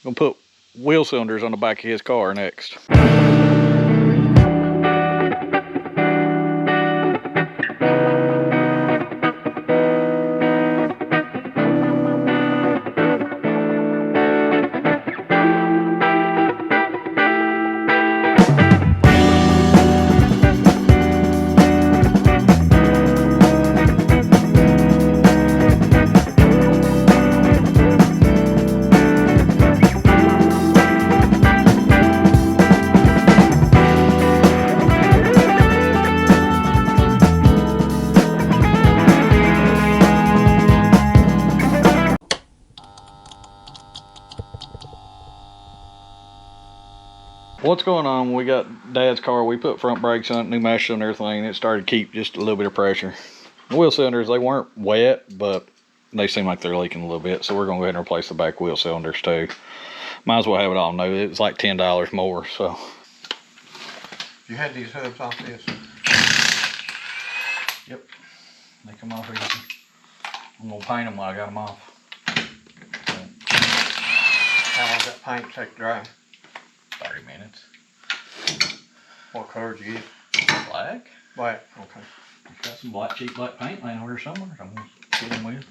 Gonna put wheel cylinders on the back of his car next. What's going on? We got Dad's car. We put front brakes on it, new mash on everything. It started to keep just a little bit of pressure. The wheel cylinders, they weren't wet, but they seem like they're leaking a little bit. So we're gonna go ahead and replace the back wheel cylinders too. Might as well have it all new. It was like $10 more. So you had these hubs off this? Yep, they come off easy. I'm gonna paint them while I got them off. How long does that paint take to dry? 30 minutes. What color did you get? Black. Black, okay. Got some black, cheap black paint laying over here somewhere. I'm gonna get them with.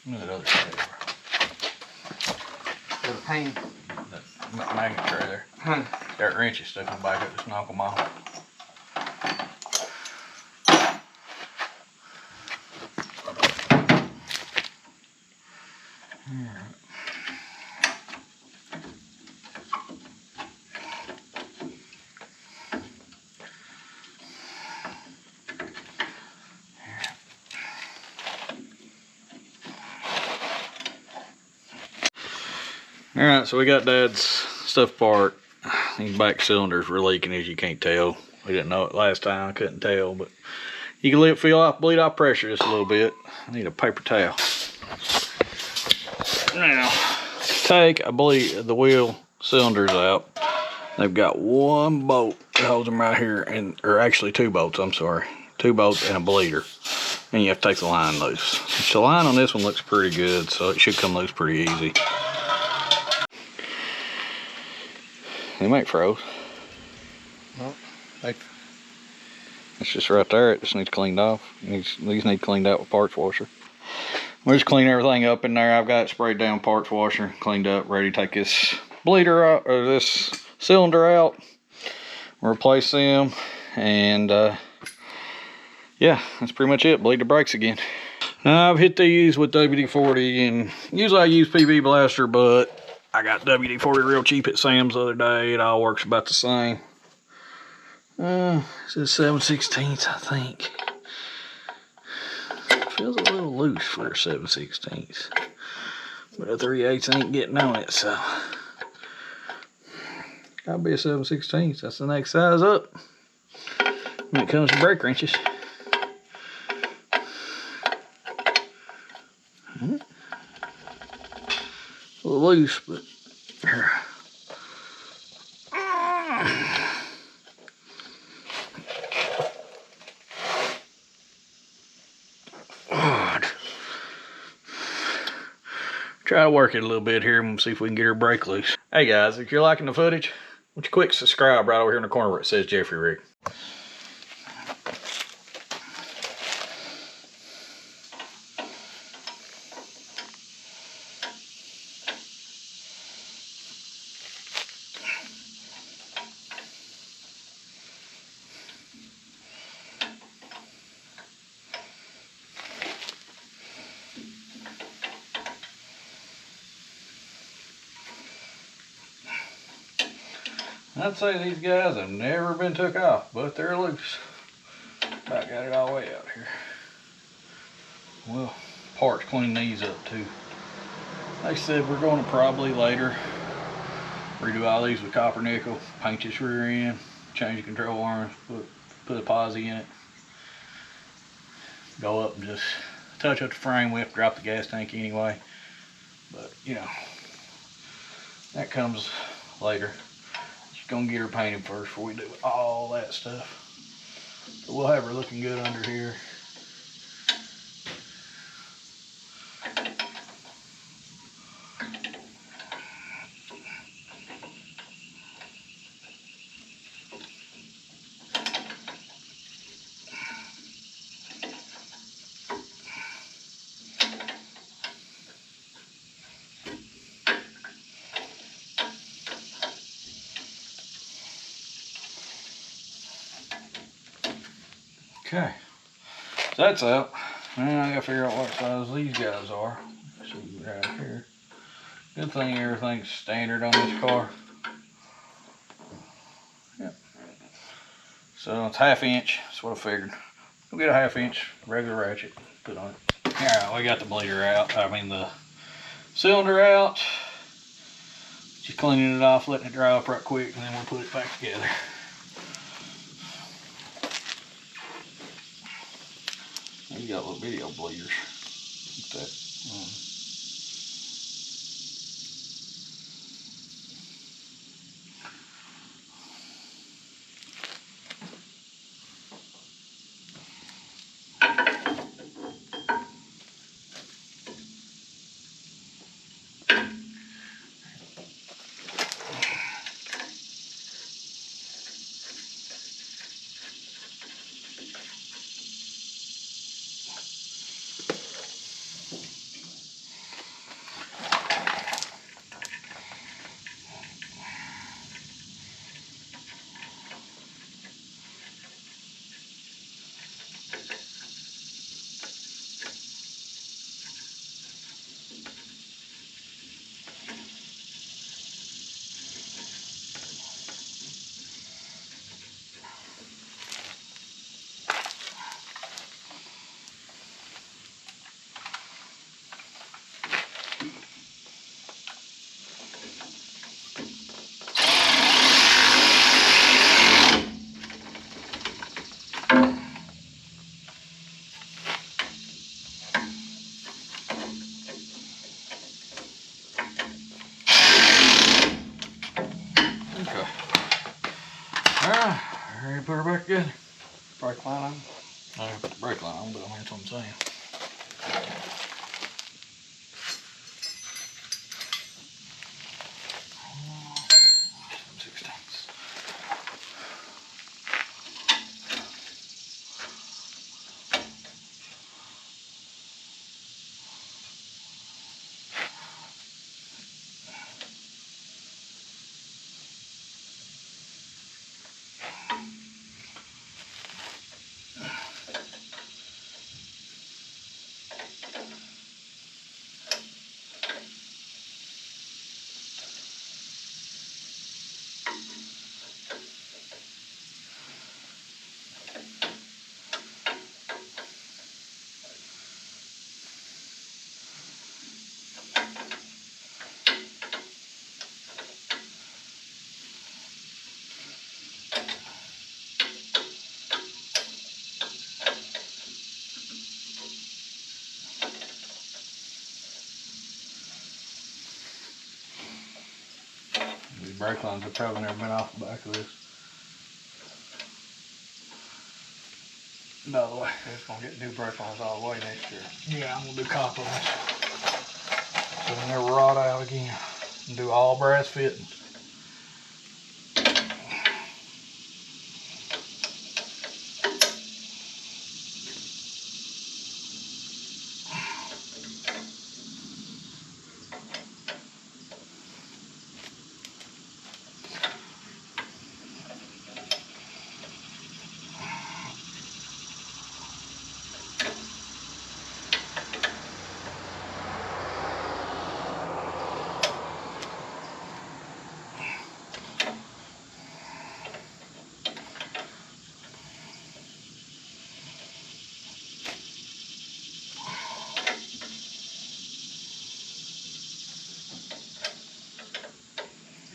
Look at that other tray. The paint. That magnet tray there. Huh. Got wrenches stuck in the back of it, just knock them off. Alright, so we got Dad's stuff apart. These back cylinders were leaking, as you can't tell. We didn't know it last time, I couldn't tell, but you can bleed off pressure just a little bit. I need a paper towel. Now, take the wheel cylinders out. They've got one bolt that holds them right here, or actually two bolts, I'm sorry. Two bolts and a bleeder. And you have to take the line loose. The line on this one looks pretty good, so it should come loose pretty easy. They might froze. Well, it's just right there. It just needs cleaned off. These need cleaned out with parts washer. We'll just clean everything up in there. I've got it sprayed down parts washer, cleaned up, ready to take this bleeder out, or this cylinder out, replace them, and yeah, that's pretty much it. Bleed the brakes again. Now, I've hit these with WD-40, and usually I use PB Blaster, but I got WD-40 real cheap at Sam's the other day. It all works about the same. This is 7/16, I think. Feels a little loose for a 7/16, but a 3/8 ain't getting on it, so gotta be a 7/16. That's the next size up. when it comes to brake wrenches. A little loose, but here. Try to work it a little bit here and see if we can get her brake loose. Hey guys, if you're liking the footage, why don't you click subscribe right over here in the corner where it says Jeffrey Rig. I'd say these guys have never been took off, but they're loose. I got it all the way out here. We'll parts clean these up too. Like I said, we're going to probably later redo all these with copper nickel, paint this rear end, change the control arms, put a posi in it, go up and just touch up the frame. We have to drop the gas tank anyway, but you know, that comes later. Just gonna get her painted first before we do all that stuff. But we'll have her looking good under here. Okay, so that's out. Now I gotta figure out what size these guys are. Let's see right here. Good thing everything's standard on this car. Yep. So it's 1/2 inch. That's what I figured. We'll get a 1/2 inch regular ratchet, put on it. Alright, we got the bleeder out. I mean the cylinder out. Just cleaning it off, letting it dry up right quick, and then we'll put it back together. You got little video bleeders. Look at that. Alright, ready to put her back together. Brake line on? I put the brake line on, but that's what I'm saying. brake lines have probably never been off the back of this. By the way. It's gonna get new brake lines all the way next year. Yeah, I'm gonna do copper ones. So they never rot out again. And do all brass fittings.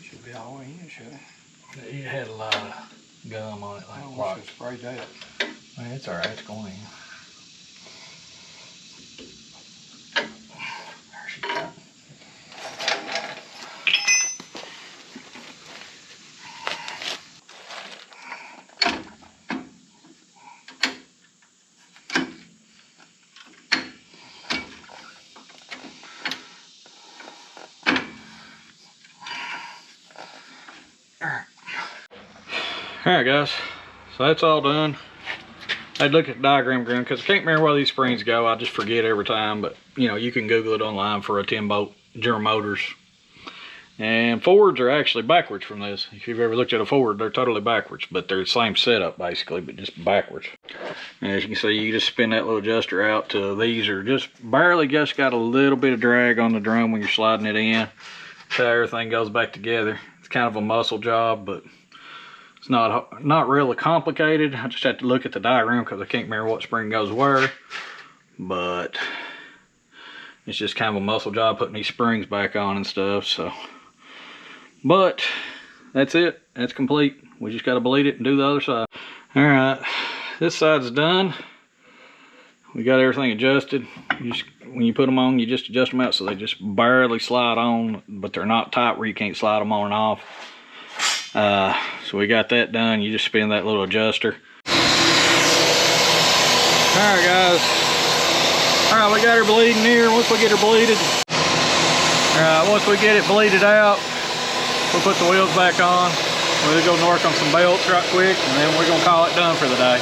Should be all the way in, should it? It had a lot of gum on it, like Oh, rock. we should spray that. Man, it's alright, it's going in. There she goes. Alright guys, so that's all done. I'd look at the diagram again because I can't remember where these springs go. I just forget every time, but you know, you can Google it online for a 10-bolt General Motors. And Fords are actually backwards from this. If you've ever looked at a Ford, they're totally backwards, but they're the same setup basically, but just backwards. And as you can see, you just spin that little adjuster out to these are just barely just got a little bit of drag on the drum when you're sliding it in. That's how everything goes back together. It's kind of a muscle job, but it's not really complicated. I just have to look at the diagram because I can't remember what spring goes where. But it's just kind of a muscle job putting these springs back on and stuff. So, but that's it. That's complete. We just got to bleed it and do the other side. All right, this side's done. We got everything adjusted. When you put them on, you just adjust them out so they just barely slide on, but they're not tight where you can't slide them on and off. So we got that done. You just spin that little adjuster. Alright guys. Alright, we got her bleeding here. Once we get her bleeded, once we get it bleeded out, we'll put the wheels back on. We'll go work on some belts right quick, and then we're gonna call it done for the day.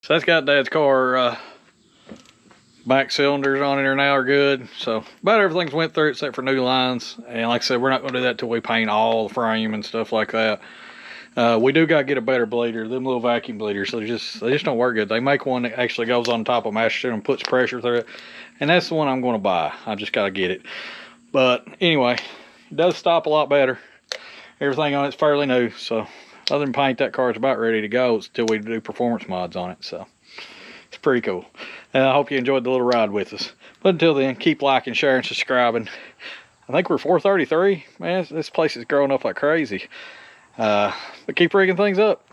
So that's got Dad's car. Back cylinders on it now are good. So about everything's went through except for new lines. And like I said, we're not going to do that till we paint all the frame and stuff like that. We do got to get a better bleeder. Them little vacuum bleeders, they just don't work good. They make one that actually goes on top of master cylinder and puts pressure through it. And that's the one I'm going to buy. I just got to get it. But anyway, it does stop a lot better. Everything on it's fairly new. So other than paint, that car is about ready to go until we do performance mods on it. So it's pretty cool. And I hope you enjoyed the little ride with us. But until then, keep liking, sharing, subscribing. I think we're 433. Man, this place is growing up like crazy. But keep rigging things up.